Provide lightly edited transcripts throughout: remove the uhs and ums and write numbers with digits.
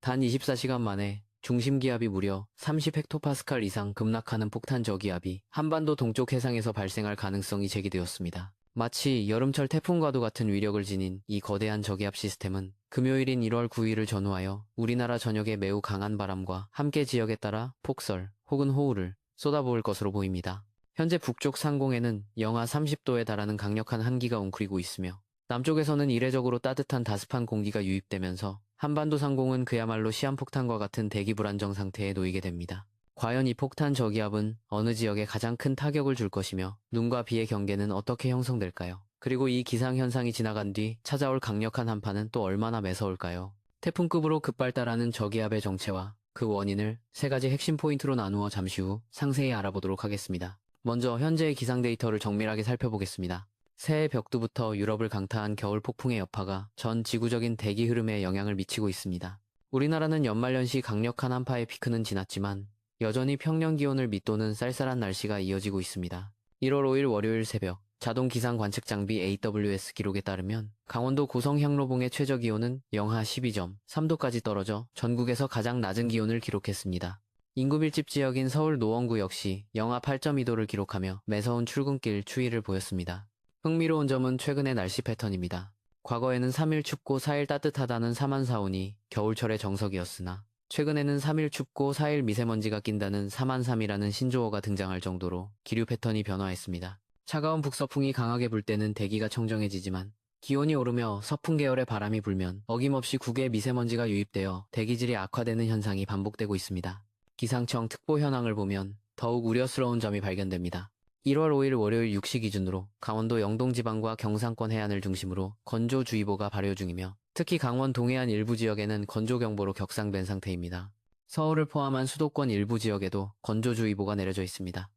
단 24시간 만에 중심기압이 무려 30헥토파스칼 이상 급락하는 폭탄 저기압이 한반도 동쪽 해상에서 발생할 가능성이 제기되었습니다. 마치 여름철 태풍과도 같은 위력을 지닌 이 거대한 저기압 시스템은 금요일인 1월 9일을 전후하여 우리나라 전역에 매우 강한 바람과 함께 지역에 따라 폭설 혹은 호우를 쏟아부을 것으로 보입니다. 현재 북쪽 상공에는 영하 30도에 달하는 강력한 한기가 웅크리고 있으며 남쪽에서는 이례적으로 따뜻한 다습한 공기가 유입되면서 한반도 상공은 그야말로 시한폭탄과 같은 대기 불안정 상태에 놓이게 됩니다. 과연 이 폭탄 저기압은 어느 지역에 가장 큰 타격을 줄 것이며 눈과 비의 경계는 어떻게 형성될까요? 그리고 이 기상현상이 지나간 뒤 찾아올 강력한 한파는 또 얼마나 매서울까요? 태풍급으로 급발달하는 저기압의 정체와 그 원인을 세 가지 핵심 포인트로 나누어 잠시 후 상세히 알아보도록 하겠습니다. 먼저 현재의 기상 데이터를 정밀하게 살펴보겠습니다. 새해 벽두부터 유럽을 강타한 겨울 폭풍의 여파가 전 지구적인 대기 흐름에 영향을 미치고 있습니다. 우리나라는 연말연시 강력한 한파의 피크는 지났지만 여전히 평년 기온을 밑도는 쌀쌀한 날씨가 이어지고 있습니다. 1월 5일 월요일 새벽 자동 기상 관측 장비 AWS 기록에 따르면 강원도 고성 향로봉의 최저 기온은 영하 12.3도까지 떨어져 전국에서 가장 낮은 기온을 기록했습니다. 인구 밀집 지역인 서울 노원구 역시 영하 8.2도를 기록하며 매서운 출근길 추위를 보였습니다. 흥미로운 점은 최근의 날씨 패턴입니다. 과거에는 3일 춥고 4일 따뜻하다는 사만사온이 겨울철의 정석이었으나 최근에는 3일 춥고 4일 미세먼지가 낀다는 사만삼이라는 신조어가 등장할 정도로 기류 패턴이 변화했습니다. 차가운 북서풍이 강하게 불 때는 대기가 청정해지지만 기온이 오르며 서풍 계열의 바람이 불면 어김없이 국외 미세먼지가 유입되어 대기질이 악화되는 현상이 반복되고 있습니다. 기상청 특보 현황을 보면 더욱 우려스러운 점이 발견됩니다. 1월 5일 월요일 6시 기준으로 강원도 영동지방과 경상권 해안을 중심으로 건조주의보가 발효 중이며 특히 강원 동해안 일부 지역에는 건조경보로 격상된 상태입니다. 서울을 포함한 수도권 일부 지역에도 건조주의보가 내려져 있습니다.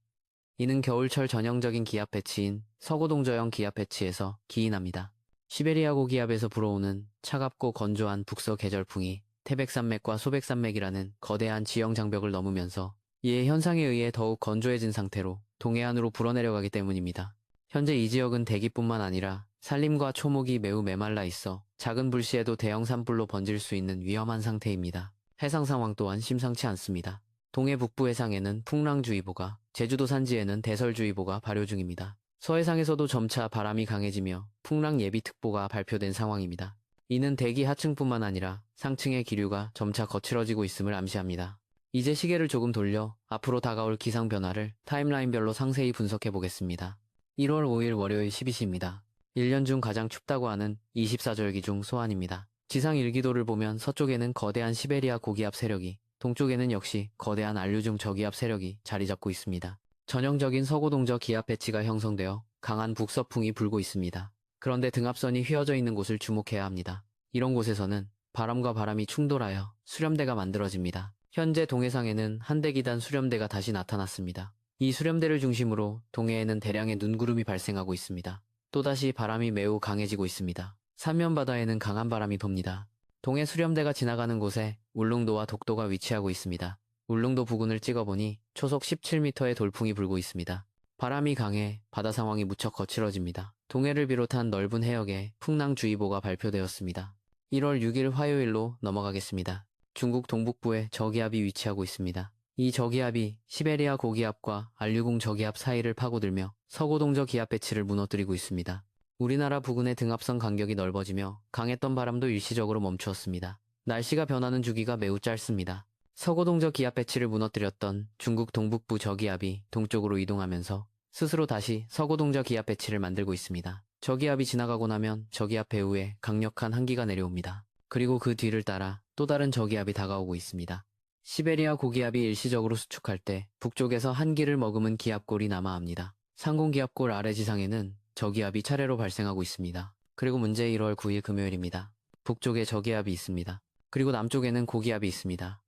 이는 겨울철 전형적인 기압 배치인 서고동저형 기압 배치에서 기인합니다. 시베리아 고기압에서 불어오는 차갑고 건조한 북서 계절풍이 태백산맥과 소백산맥이라는 거대한 지형 장벽을 넘으면서 이의 현상에 의해 더욱 건조해진 상태로 동해안으로 불어내려가기 때문입니다. 현재 이 지역은 대기뿐만 아니라 산림과 초목이 매우 메말라 있어 작은 불씨에도 대형 산불로 번질 수 있는 위험한 상태입니다. 해상 상황 또한 심상치 않습니다. 동해 북부 해상에는 풍랑주의보가, 제주도 산지에는 대설주의보가 발효 중입니다. 서해상에서도 점차 바람이 강해지며 풍랑 예비특보가 발표된 상황입니다. 이는 대기 하층뿐만 아니라 상층의 기류가 점차 거칠어지고 있음을 암시합니다. 이제 시계를 조금 돌려 앞으로 다가올 기상 변화를 타임라인별로 상세히 분석해 보겠습니다. 1월 5일 월요일 12시입니다. 1년 중 가장 춥다고 하는 24절기 중 소환입니다. 지상 일기도를 보면 서쪽에는 거대한 시베리아 고기압 세력이, 동쪽에는 역시 거대한 안류중 저기압 세력이 자리 잡고 있습니다. 전형적인 서고동저 기압 배치가 형성되어 강한 북서풍이 불고 있습니다. 그런데 등압선이 휘어져 있는 곳을 주목해야 합니다. 이런 곳에서는 바람과 바람이 충돌하여 수렴대가 만들어집니다. 현재 동해상에는 한대기단 수렴대가 다시 나타났습니다. 이 수렴대를 중심으로 동해에는 대량의 눈구름이 발생하고 있습니다. 또다시 바람이 매우 강해지고 있습니다. 삼면바다에는 강한 바람이 붑니다. 동해 수렴대가 지나가는 곳에 울릉도와 독도가 위치하고 있습니다. 울릉도 부근을 찍어보니 초속 17m의 돌풍이 불고 있습니다. 바람이 강해 바다 상황이 무척 거칠어집니다. 동해를 비롯한 넓은 해역에 풍랑주의보가 발표되었습니다. 1월 6일 화요일로 넘어가겠습니다. 중국 동북부에 저기압이 위치하고 있습니다. 이 저기압이 시베리아 고기압과 알류궁 저기압 사이를 파고들며 서고동저 기압 배치를 무너뜨리고 있습니다. 우리나라 부근의 등압선 간격이 넓어지며 강했던 바람도 일시적으로 멈추었습니다. 날씨가 변하는 주기가 매우 짧습니다. 서고동저 기압 배치를 무너뜨렸던 중국 동북부 저기압이 동쪽으로 이동하면서 스스로 다시 서고동저 기압 배치를 만들고 있습니다. 저기압이 지나가고 나면 저기압 배후에 강력한 한기가 내려옵니다. 그리고 그 뒤를 따라 또 다른 저기압이 다가오고 있습니다. 시베리아 고기압이 일시적으로 수축할 때 북쪽에서 한기를 머금은 기압골이 남하합니다. 상공기압골 아래 지상에는 저기압이 차례로 발생하고 있습니다. 그리고 문제 1월 9일 금요일입니다. 북쪽에 저기압이 있습니다. 그리고 남쪽에는 고기압이 있습니다.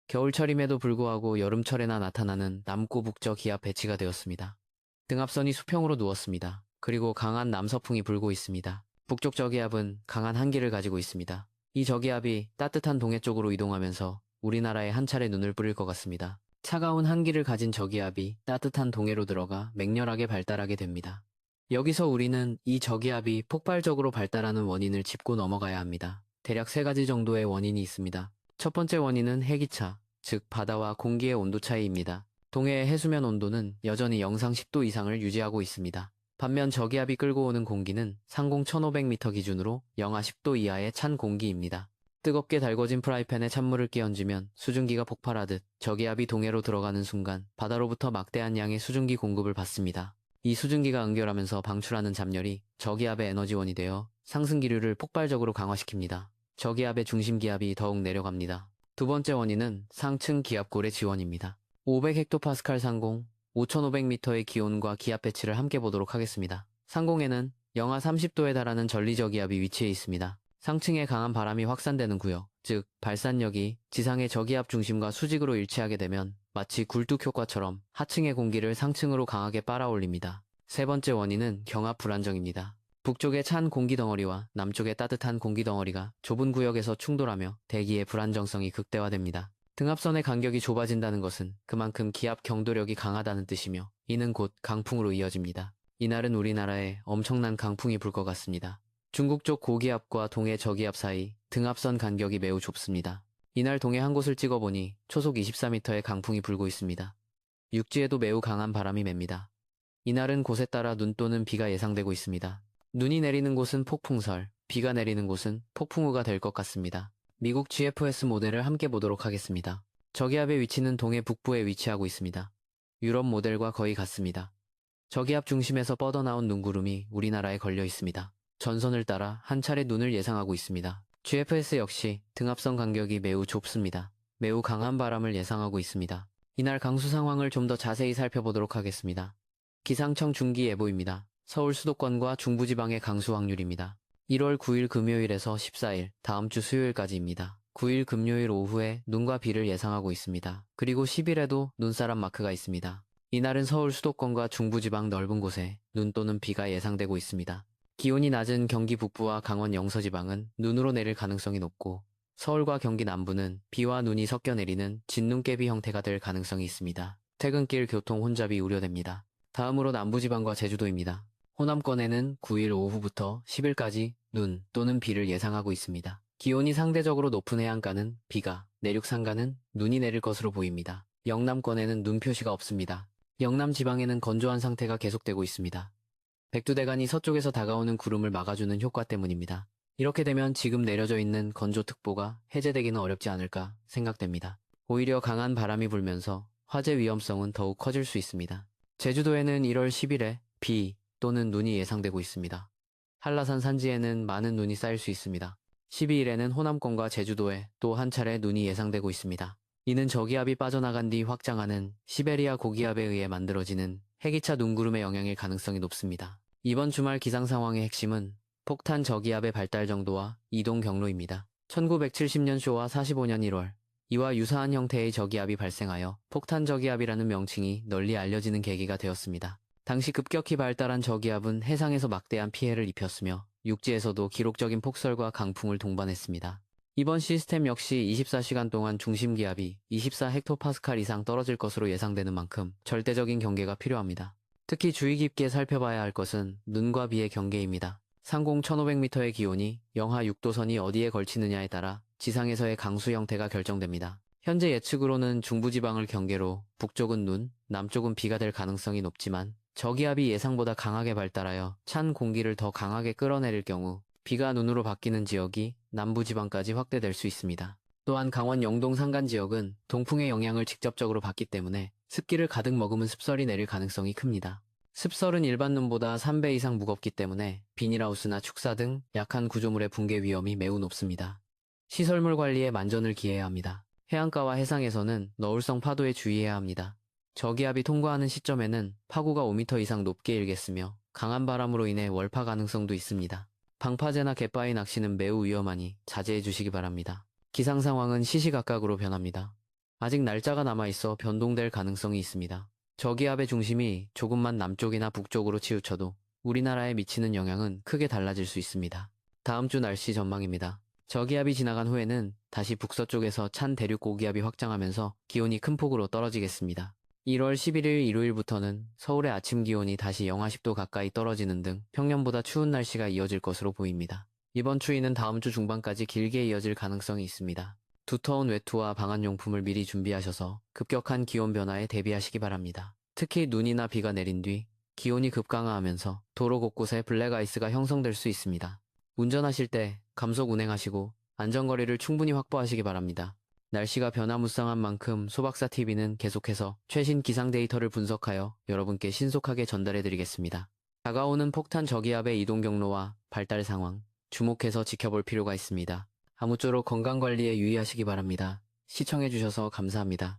겨울철임에도 불구하고 여름철에나 나타나는 남고 북저 기압 배치가 되었습니다. 등압선이 수평으로 누웠습니다. 그리고 강한 남서풍이 불고 있습니다. 북쪽 저기압은 강한 한기를 가지고 있습니다. 이 저기압이 따뜻한 동해 쪽으로 이동하면서 우리나라에 한 차례 눈을 뿌릴 것 같습니다. 차가운 한기를 가진 저기압이 따뜻한 동해로 들어가 맹렬하게 발달하게 됩니다. 여기서 우리는 이 저기압이 폭발적으로 발달하는 원인을 짚고 넘어가야 합니다. 대략 세 가지 정도의 원인이 있습니다. 첫 번째 원인은 해기차, 즉 바다와 공기의 온도 차이입니다. 동해의 해수면 온도는 여전히 영상 10도 이상을 유지하고 있습니다. 반면 저기압이 끌고 오는 공기는 상공 1500m 기준으로 영하 10도 이하의 찬 공기입니다. 뜨겁게 달궈진 프라이팬에 찬물을 끼얹으면 수증기가 폭발하듯 저기압이 동해로 들어가는 순간 바다로부터 막대한 양의 수증기 공급을 받습니다. 이 수증기가 응결하면서 방출하는 잡열이 저기압의 에너지원이 되어 상승기류를 폭발적으로 강화시킵니다. 저기압의 중심기압이 더욱 내려갑니다. 두 번째 원인은 상층 기압골의 지원입니다. 500헥토파스칼 상공, 5500m의 기온과 기압 배치를 함께 보도록 하겠습니다. 상공에는 영하 30도에 달하는 전리저기압이 위치해 있습니다. 상층에 강한 바람이 확산되는 구역, 즉 발산력이 지상의 저기압 중심과 수직으로 일치하게 되면 마치 굴뚝 효과처럼 하층의 공기를 상층으로 강하게 빨아올립니다. 세 번째 원인은 경합 불안정입니다. 북쪽의 찬 공기 덩어리와 남쪽의 따뜻한 공기 덩어리가 좁은 구역에서 충돌하며 대기의 불안정성이 극대화됩니다. 등압선의 간격이 좁아진다는 것은 그만큼 기압 경도력이 강하다는 뜻이며 이는 곧 강풍으로 이어집니다. 이날은 우리나라에 엄청난 강풍이 불 것 같습니다. 중국 쪽 고기압과 동해 저기압 사이 등압선 간격이 매우 좁습니다. 이날 동해 한 곳을 찍어보니 초속 24m의 강풍이 불고 있습니다. 육지에도 매우 강한 바람이 맵니다. 이날은 곳에 따라 눈 또는 비가 예상되고 있습니다. 눈이 내리는 곳은 폭풍설, 비가 내리는 곳은 폭풍우가 될 것 같습니다. 미국 GFS 모델을 함께 보도록 하겠습니다. 저기압의 위치는 동해 북부에 위치하고 있습니다. 유럽 모델과 거의 같습니다. 저기압 중심에서 뻗어나온 눈구름이 우리나라에 걸려 있습니다. 전선을 따라 한 차례 눈을 예상하고 있습니다. GFS 역시 등압선 간격이 매우 좁습니다. 매우 강한 바람을 예상하고 있습니다. 이날 강수 상황을 좀 더 자세히 살펴보도록 하겠습니다. 기상청 중기예보입니다. 서울 수도권과 중부지방의 강수 확률입니다. 1월 9일 금요일에서 14일, 다음 주 수요일까지입니다. 9일 금요일 오후에 눈과 비를 예상하고 있습니다. 그리고 10일에도 눈사람 마크가 있습니다. 이날은 서울 수도권과 중부지방 넓은 곳에 눈 또는 비가 예상되고 있습니다. 기온이 낮은 경기 북부와 강원 영서지방은 눈으로 내릴 가능성이 높고 서울과 경기 남부는 비와 눈이 섞여 내리는 진눈깨비 형태가 될 가능성이 있습니다. 퇴근길 교통 혼잡이 우려됩니다. 다음으로 남부지방과 제주도입니다. 호남권에는 9일 오후부터 10일까지 눈 또는 비를 예상하고 있습니다. 기온이 상대적으로 높은 해안가는 비가, 내륙 산가는 눈이 내릴 것으로 보입니다. 영남권에는 눈 표시가 없습니다. 영남 지방에는 건조한 상태가 계속되고 있습니다. 백두대간이 서쪽에서 다가오는 구름을 막아주는 효과 때문입니다. 이렇게 되면 지금 내려져 있는 건조특보가 해제되기는 어렵지 않을까 생각됩니다. 오히려 강한 바람이 불면서 화재 위험성은 더욱 커질 수 있습니다. 제주도에는 1월 10일에 비 또는 눈이 예상되고 있습니다. 한라산 산지에는 많은 눈이 쌓일 수 있습니다. 12일에는 호남권과 제주도에 또 한 차례 눈이 예상되고 있습니다. 이는 저기압이 빠져나간 뒤 확장하는 시베리아 고기압에 의해 만들어지는 해기차 눈구름의 영향일 가능성이 높습니다. 이번 주말 기상 상황의 핵심은 폭탄 저기압의 발달 정도와 이동 경로입니다. 1970년 쇼와 45년 1월, 이와 유사한 형태의 저기압이 발생하여 폭탄 저기압이라는 명칭이 널리 알려지는 계기가 되었습니다. 당시 급격히 발달한 저기압은 해상에서 막대한 피해를 입혔으며 육지에서도 기록적인 폭설과 강풍을 동반했습니다. 이번 시스템 역시 24시간 동안 중심기압이 24헥토파스칼 이상 떨어질 것으로 예상되는 만큼 절대적인 경계가 필요합니다. 특히 주의 깊게 살펴봐야 할 것은 눈과 비의 경계입니다. 상공 1500m의 기온이 영하 6도 선이 어디에 걸치느냐에 따라 지상에서의 강수 형태가 결정됩니다. 현재 예측으로는 중부지방을 경계로 북쪽은 눈, 남쪽은 비가 될 가능성이 높지만 저기압이 예상보다 강하게 발달하여 찬 공기를 더 강하게 끌어내릴 경우 비가 눈으로 바뀌는 지역이 남부지방까지 확대될 수 있습니다. 또한 강원 영동 산간 지역은 동풍의 영향을 직접적으로 받기 때문에 습기를 가득 머금은 습설이 내릴 가능성이 큽니다. 습설은 일반 눈보다 3배 이상 무겁기 때문에 비닐하우스나 축사 등 약한 구조물의 붕괴 위험이 매우 높습니다. 시설물 관리에 만전을 기해야 합니다. 해안가와 해상에서는 너울성 파도에 주의해야 합니다. 저기압이 통과하는 시점에는 파고가 5m 이상 높게 일겠으며 강한 바람으로 인해 월파 가능성도 있습니다. 방파제나 갯바위 낚시는 매우 위험하니 자제해 주시기 바랍니다. 기상 상황은 시시각각으로 변합니다. 아직 날짜가 남아있어 변동될 가능성이 있습니다. 저기압의 중심이 조금만 남쪽이나 북쪽으로 치우쳐도 우리나라에 미치는 영향은 크게 달라질 수 있습니다. 다음 주 날씨 전망입니다. 저기압이 지나간 후에는 다시 북서쪽에서 찬 대륙 고기압이 확장하면서 기온이 큰 폭으로 떨어지겠습니다. 1월 11일 일요일부터는 서울의 아침 기온이 다시 영하 10도 가까이 떨어지는 등 평년보다 추운 날씨가 이어질 것으로 보입니다. 이번 추위는 다음 주 중반까지 길게 이어질 가능성이 있습니다. 두터운 외투와 방한용품을 미리 준비하셔서 급격한 기온 변화에 대비하시기 바랍니다. 특히 눈이나 비가 내린 뒤 기온이 급강하하면서 도로 곳곳에 블랙아이스가 형성될 수 있습니다. 운전하실 때 감속 운행하시고 안전거리를 충분히 확보하시기 바랍니다. 날씨가 변화무쌍한 만큼 소박사TV는 계속해서 최신 기상 데이터를 분석하여 여러분께 신속하게 전달해드리겠습니다. 다가오는 폭탄 저기압의 이동 경로와 발달 상황, 주목해서 지켜볼 필요가 있습니다. 아무쪼록 건강관리에 유의하시기 바랍니다. 시청해주셔서 감사합니다.